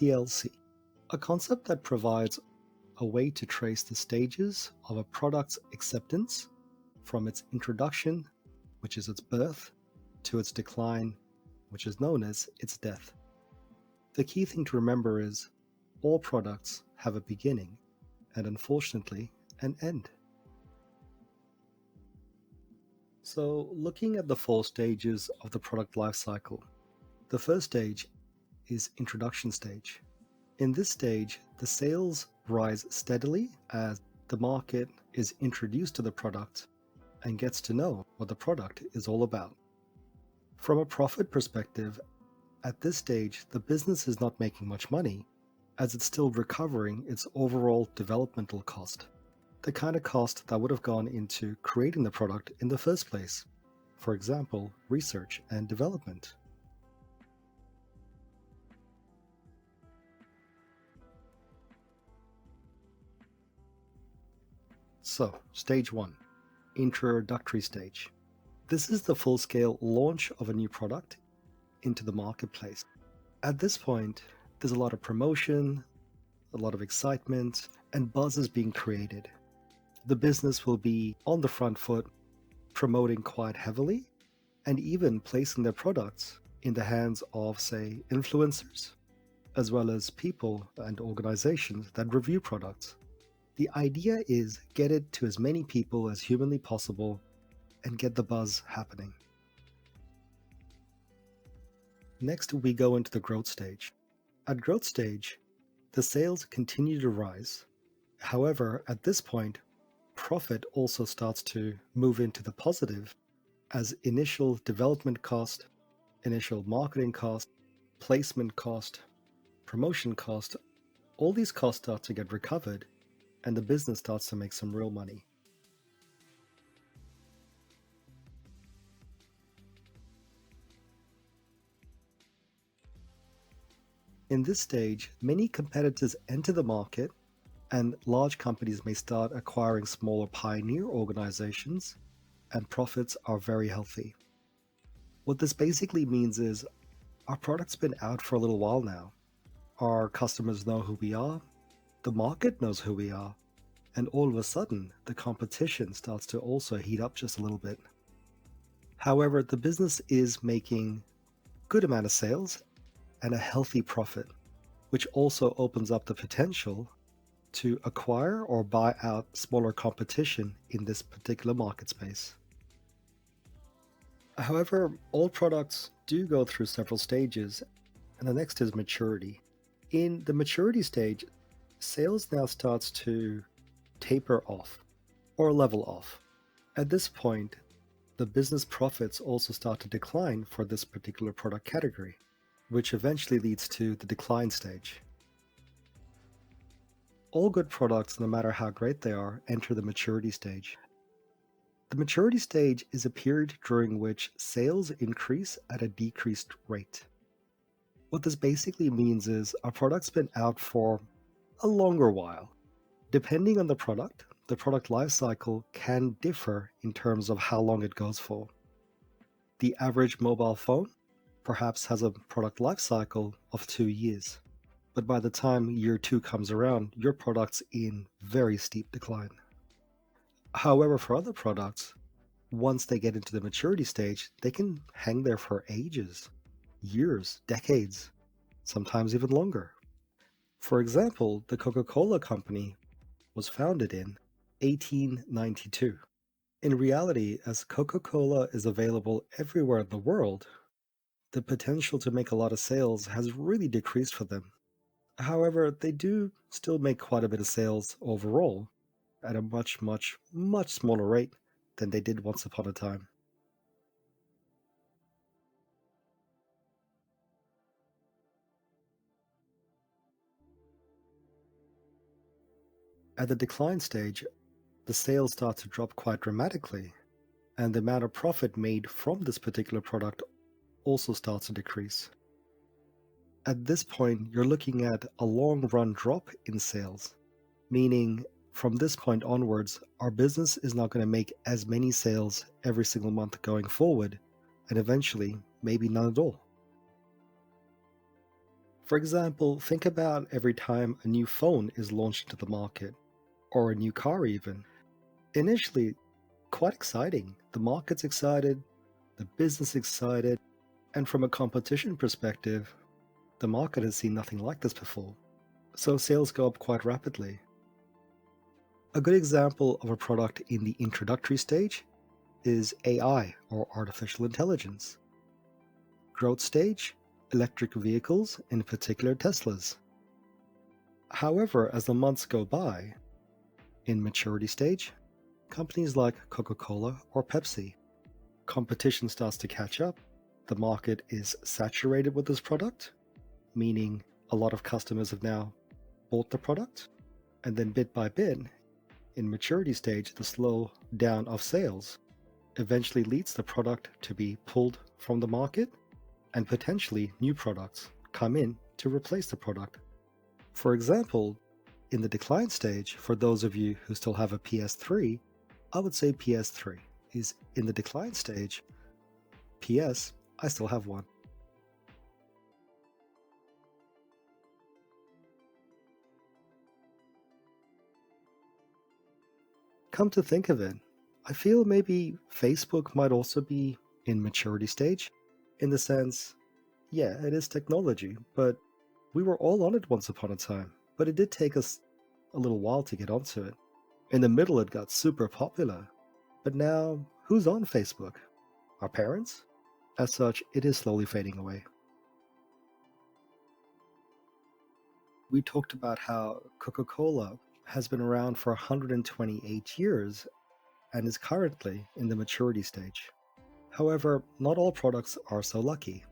PLC, a concept that provides a way to trace the stages of a product's acceptance from its introduction, which is its birth, to its decline, which is known as its death. The key thing to remember is all products have a beginning and, unfortunately, an end. So, looking at the 4 stages of the product lifecycle, the first stage is introduction stage. In this stage, the sales rise steadily as the market is introduced to the product and gets to know what the product is all about. From a profit perspective, at this stage, the business is not making much money as it's still recovering its overall developmental cost, the kind of cost that would have gone into creating the product in the first place. For example, research and development. So, stage 1, introductory stage. This is the full-scale launch of a new product into the marketplace. At this point, there's a lot of promotion, a lot of excitement, and buzz is being created. The business will be on the front foot, promoting quite heavily, and even placing their products in the hands of, say, influencers, as well as people and organizations that review products. The idea is get it to as many people as humanly possible and get the buzz happening. Next, we go into the growth stage. At growth stage, the sales continue to rise. However, at this point, profit also starts to move into the positive as initial development cost, initial marketing cost, placement cost, promotion cost, all these costs start to get recovered and the business starts to make some real money. In this stage, many competitors enter the market and large companies may start acquiring smaller pioneer organizations, and profits are very healthy. What this basically means is our product's been out for a little while now. Our customers know who we are, the market knows who we are, and all of a sudden, the competition starts to also heat up just a little bit. However, the business is making a good amount of sales and a healthy profit, which also opens up the potential to acquire or buy out smaller competition in this particular market space. However, all products do go through several stages, and the next is maturity. In the maturity stage, sales now starts to taper off or level off. At this point, the business profits also start to decline for this particular product category, which eventually leads to the decline stage. All good products, no matter how great they are, enter the maturity stage. The maturity stage is a period during which sales increase at a decreased rate. What this basically means is our product's been out for a longer while. Depending on the product life cycle can differ in terms of how long it goes for. The average mobile phone perhaps has a product life cycle of 2 years. But by the time year 2 comes around, your product's in very steep decline. However, for other products, once they get into the maturity stage, they can hang there for ages, years, decades, sometimes even longer. For example, the Coca-Cola company was founded in 1892. In reality, as Coca-Cola is available everywhere in the world, the potential to make a lot of sales has really decreased for them. However, they do still make quite a bit of sales overall at a much smaller rate than they did once upon a time. At the decline stage, the sales start to drop quite dramatically, and the amount of profit made from this particular product also starts to decrease. At this point, you're looking at a long run drop in sales, meaning from this point onwards, our business is not going to make as many sales every single month going forward, and eventually, maybe none at all. For example, think about every time a new phone is launched into the market, or a new car even. Initially, quite exciting. The market's excited, the business excited, and from a competition perspective, the market has seen nothing like this before. So sales go up quite rapidly. A good example of a product in the introductory stage is AI, or artificial intelligence. Growth stage, electric vehicles, in particular Teslas. However, as the months go by, in maturity stage, companies like Coca-Cola or Pepsi, competition starts to catch up. The market is saturated with this product, meaning a lot of customers have now bought the product, and then bit by bit, in maturity stage, the slow down of sales eventually leads the product to be pulled from the market, and potentially new products come in to replace the product. For example, in the decline stage, for those of you who still have a PS3, I would say PS3 is in the decline stage. PS, I still have one. Come to think of it, I feel maybe Facebook might also be in maturity stage, in the sense, yeah, it is technology, but we were all on it once upon a time, but it did take us a little while to get onto it. In the middle, it got super popular, but now, who's on Facebook? Our parents? As such, it is slowly fading away. We talked about how Coca-Cola has been around for 128 years and is currently in the maturity stage. However, not all products are so lucky.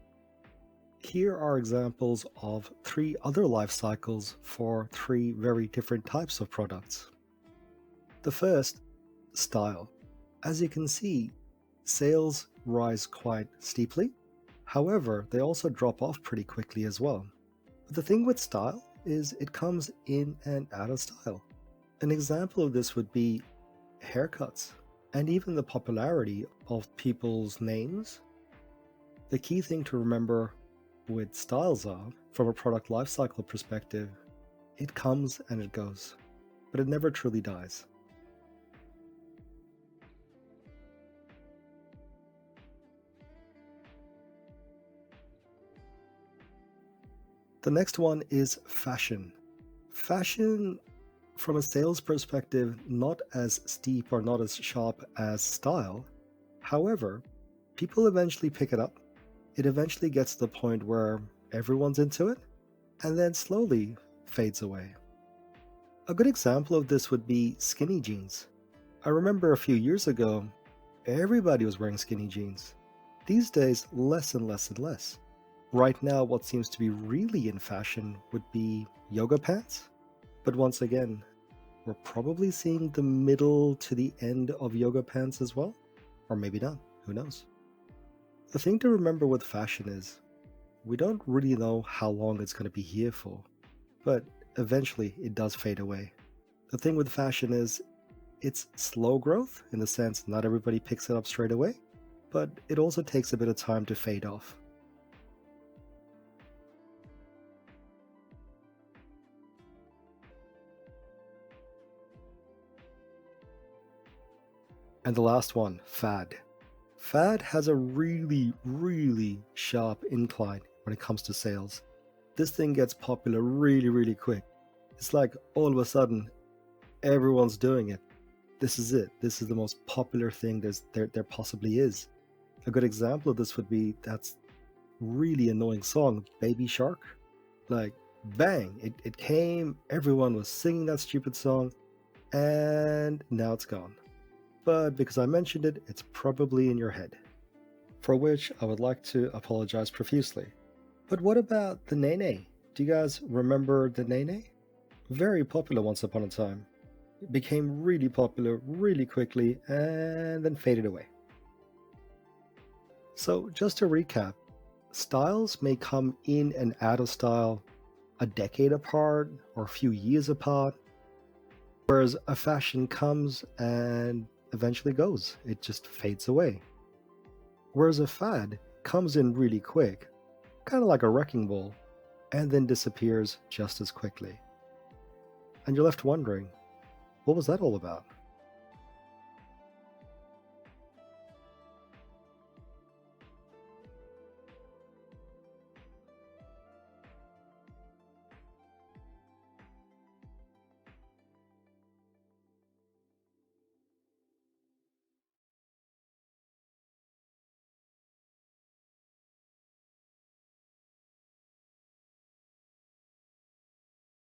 Here are examples of 3 other life cycles for 3 very different types of products. The first, style. As you can see, sales rise quite steeply. However, they also drop off pretty quickly as well. But the thing with style is it comes in and out of style. An example of this would be haircuts and even the popularity of people's names. The key thing to remember with styles are, from a product lifecycle perspective, it comes and it goes, but it never truly dies. The next one is fashion. Fashion, from a sales perspective, not as steep or not as sharp as style. However, people eventually pick it up. It eventually gets to the point where everyone's into it, and then slowly fades away. A good example of this would be skinny jeans. I remember a few years ago, everybody was wearing skinny jeans. These days, less and less and less. Right now, what seems to be really in fashion would be yoga pants. But once again, we're probably seeing the middle to the end of yoga pants as well. Or maybe not, who knows? The thing to remember with fashion is, we don't really know how long it's going to be here for, but eventually it does fade away. The thing with fashion is, it's slow growth, in the sense not everybody picks it up straight away, but it also takes a bit of time to fade off. And the last one, fad. Fad has a really, really sharp incline when it comes to sales. This thing gets popular really, really quick. It's like all of a sudden, everyone's doing it. This is it. This is the most popular thing there possibly is. A good example of this would be that's really annoying song, Baby Shark. Like, bang, it came, everyone was singing that stupid song, and now it's gone. But because I mentioned it, it's probably in your head, for which I would like to apologize profusely. But what about the Nene? Do you guys remember the Nene? Very popular once upon a time. It became really popular really quickly and then faded away. So just to recap, styles may come in and out of style a decade apart or a few years apart, whereas a fashion comes and eventually goes. It just fades away. Whereas a fad comes in really quick, kind of like a wrecking ball, and then disappears just as quickly. And you're left wondering, what was that all about?